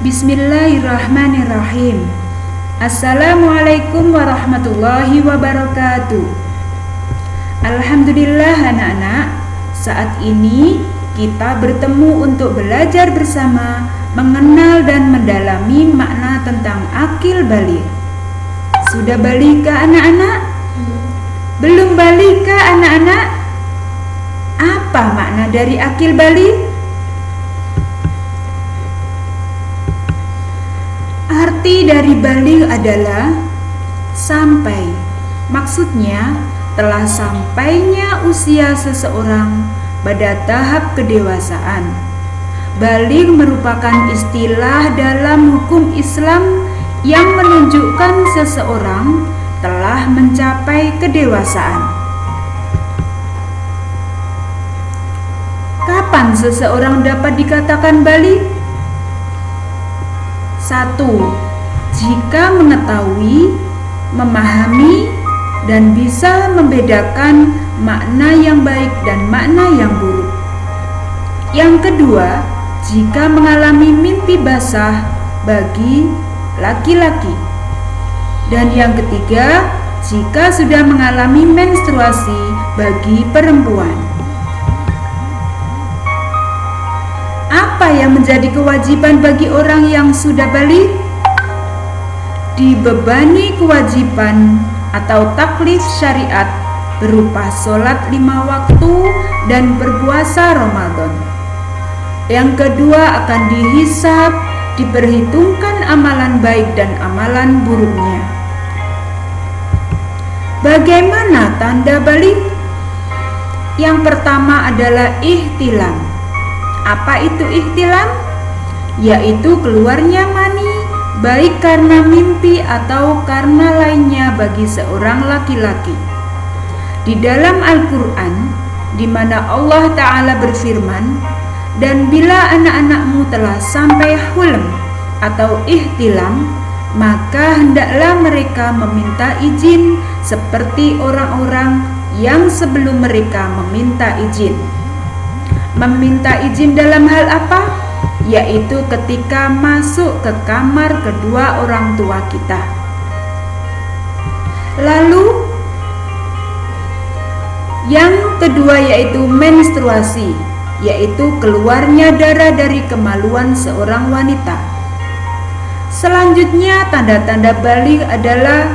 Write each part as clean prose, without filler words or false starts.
Bismillahirrahmanirrahim. Assalamualaikum warahmatullahi wabarakatuh. Alhamdulillah anak-anak, saat ini kita bertemu untuk belajar bersama mengenal dan mendalami makna tentang akil baligh. Sudah baligh anak-anak? Belum baligh anak-anak? Apa makna dari akil baligh? Arti dari baligh adalah sampai. Maksudnya, telah sampainya usia seseorang pada tahap kedewasaan. Baligh merupakan istilah dalam hukum Islam yang menunjukkan seseorang telah mencapai kedewasaan. Kapan seseorang dapat dikatakan baligh? 1. Jika mengetahui, memahami, dan bisa membedakan makna yang baik dan makna yang buruk. Yang kedua, jika mengalami mimpi basah bagi laki-laki. Dan yang ketiga, jika sudah mengalami menstruasi bagi perempuan. Apa yang menjadi kewajiban bagi orang yang sudah baligh? Dibebani kewajiban atau taklif syariat berupa sholat 5 waktu dan berpuasa Ramadan. Yang kedua, akan dihisab, diperhitungkan amalan baik dan amalan buruknya. Bagaimana tanda baligh? Yang pertama adalah ihtilam. Apa itu ihtilam? Yaitu keluarnya mani, baik karena mimpi atau karena lainnya bagi seorang laki-laki. Di dalam Al-Quran, di mana Allah Ta'ala berfirman, dan bila anak-anakmu telah sampai hulm atau ihtilam, maka hendaklah mereka meminta izin seperti orang-orang yang sebelum mereka meminta izin. Meminta izin dalam hal apa? Yaitu ketika masuk ke kamar kedua orang tua kita. Lalu yang kedua yaitu menstruasi, yaitu keluarnya darah dari kemaluan seorang wanita. Selanjutnya tanda-tanda baligh adalah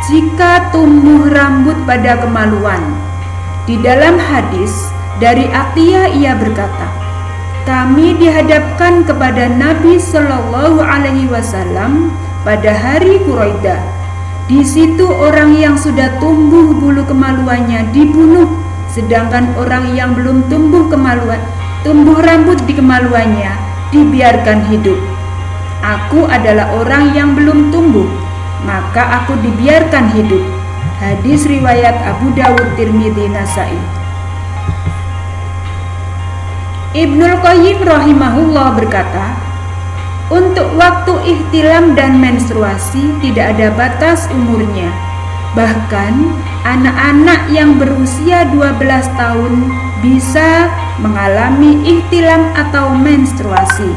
jika tumbuh rambut pada kemaluan. Di dalam hadis dari Atiyah ia berkata, kami dihadapkan kepada Nabi Shallallahu Alaihi Wasallam pada hari Quraidah. Di situ orang yang sudah tumbuh bulu kemaluannya dibunuh, sedangkan orang yang belum tumbuh rambut di kemaluannya dibiarkan hidup. Aku adalah orang yang belum tumbuh, maka aku dibiarkan hidup. Hadis riwayat Abu Dawud, Tirmidzi, Nasai. Ibnul Qayyim rahimahullah berkata, untuk waktu ihtilam dan menstruasi tidak ada batas umurnya. Bahkan anak-anak yang berusia 12 tahun bisa mengalami ihtilam atau menstruasi.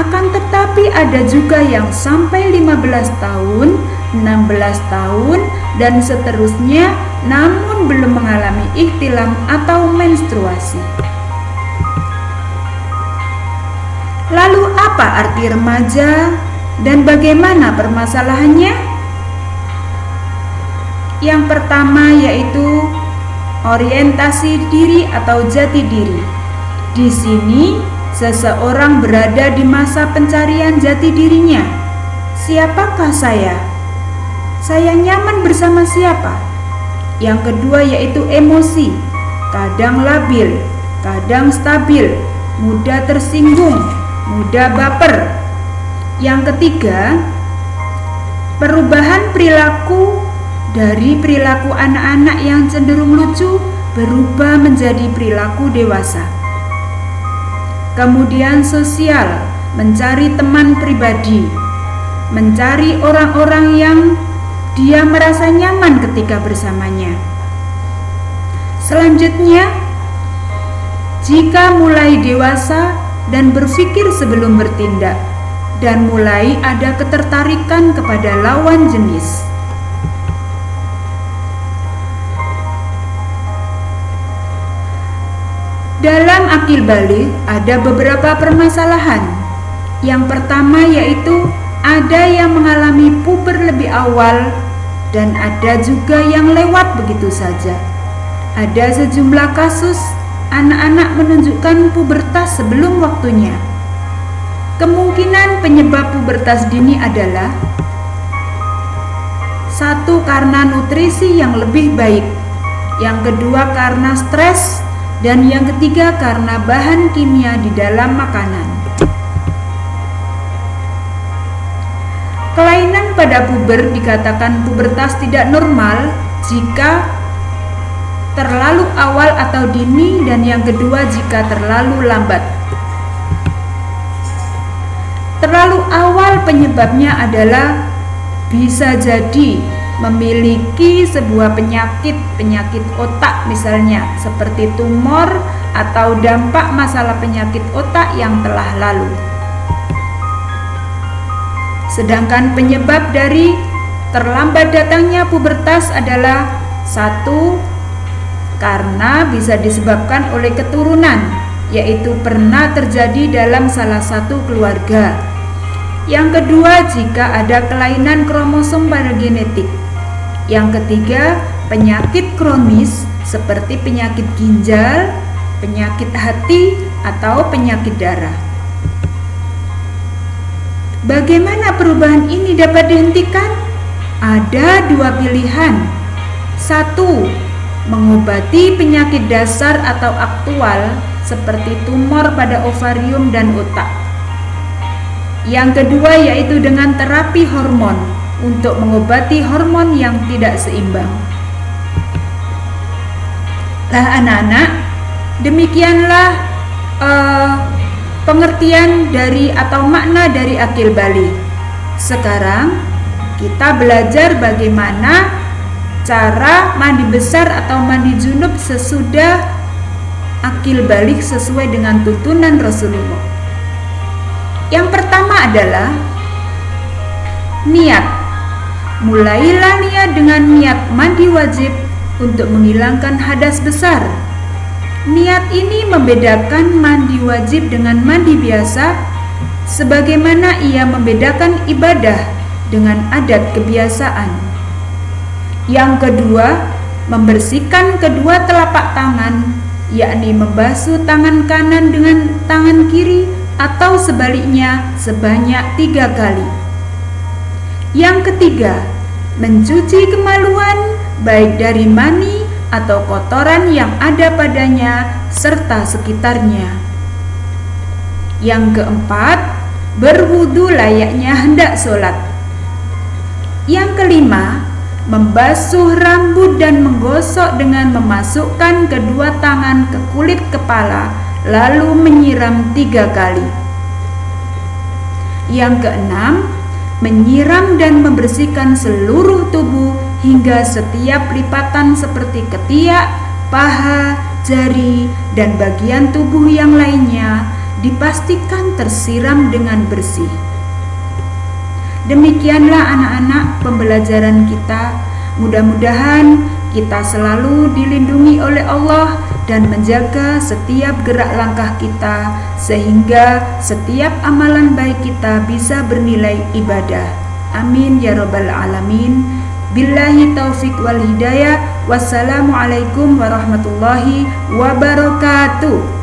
Akan tetapi ada juga yang sampai 15 tahun, 16 tahun, dan seterusnya namun belum mengalami ihtilam atau menstruasi. Lalu apa arti remaja dan bagaimana permasalahannya? Yang pertama yaitu orientasi diri atau jati diri. Di sini seseorang berada di masa pencarian jati dirinya. Siapakah saya? Saya nyaman bersama siapa? Yang kedua yaitu emosi. Kadang labil, kadang stabil, mudah tersinggung, mudah baper. Yang ketiga, perubahan perilaku dari perilaku anak-anak yang cenderung lucu berubah menjadi perilaku dewasa. Kemudian sosial, mencari teman pribadi, mencari orang-orang yang dia merasa nyaman ketika bersamanya. Selanjutnya, jika mulai dewasa dan berpikir sebelum bertindak, dan mulai ada ketertarikan kepada lawan jenis. Dalam akil balik ada beberapa permasalahan. Yang pertama yaitu ada yang mengalami puber lebih awal dan ada juga yang lewat begitu saja. Ada sejumlah kasus anak-anak menunjukkan pubertas sebelum waktunya. Kemungkinan penyebab pubertas dini adalah: 1. Karena nutrisi yang lebih baik, yang kedua karena stres, dan yang ketiga karena bahan kimia di dalam makanan. Kelainan pada puber dikatakan pubertas tidak normal jika terlalu awal atau dini, dan yang kedua jika terlalu lambat. Terlalu awal penyebabnya adalah bisa jadi memiliki sebuah penyakit otak misalnya, seperti tumor atau dampak masalah penyakit otak yang telah lalu. Sedangkan penyebab dari terlambat datangnya pubertas adalah: 1. Karena bisa disebabkan oleh keturunan, yaitu pernah terjadi dalam salah satu keluarga. Yang kedua, jika ada kelainan kromosom pada genetik. Yang ketiga, penyakit kronis seperti penyakit ginjal, penyakit hati, atau penyakit darah. Bagaimana perubahan ini dapat dihentikan? Ada dua pilihan. 1. Mengobati penyakit dasar atau aktual seperti tumor pada ovarium dan otak. Yang kedua yaitu dengan terapi hormon untuk mengobati hormon yang tidak seimbang. Nah anak-anak, demikianlah pengertian dari atau makna dari akil balik. Sekarang kita belajar bagaimana cara mandi besar atau mandi junub sesudah akil balik sesuai dengan tuntunan Rasulullah. Yang pertama adalah niat. Mulailah niat dengan niat mandi wajib untuk menghilangkan hadas besar. Niat ini membedakan mandi wajib dengan mandi biasa, sebagaimana ia membedakan ibadah dengan adat kebiasaan. Yang kedua, membersihkan kedua telapak tangan, yakni membasuh tangan kanan dengan tangan kiri atau sebaliknya sebanyak 3 kali. Yang ketiga, mencuci kemaluan baik dari mani atau kotoran yang ada padanya serta sekitarnya. Yang keempat, berwudu layaknya hendak sholat. Yang kelima, membasuh rambut dan menggosok dengan memasukkan kedua tangan ke kulit kepala lalu menyiram 3 kali. Yang keenam, menyiram dan membersihkan seluruh tubuh hingga setiap lipatan seperti ketiak, paha, jari, dan bagian tubuh yang lainnya dipastikan tersiram dengan bersih. Demikianlah anak-anak pembelajaran kita. Mudah-mudahan kita selalu dilindungi oleh Allah dan menjaga setiap gerak langkah kita, sehingga setiap amalan baik kita bisa bernilai ibadah. Amin ya rabbal alamin. Billahi taufik wal hidayah. Wassalamualaikum warahmatullahi wabarakatuh.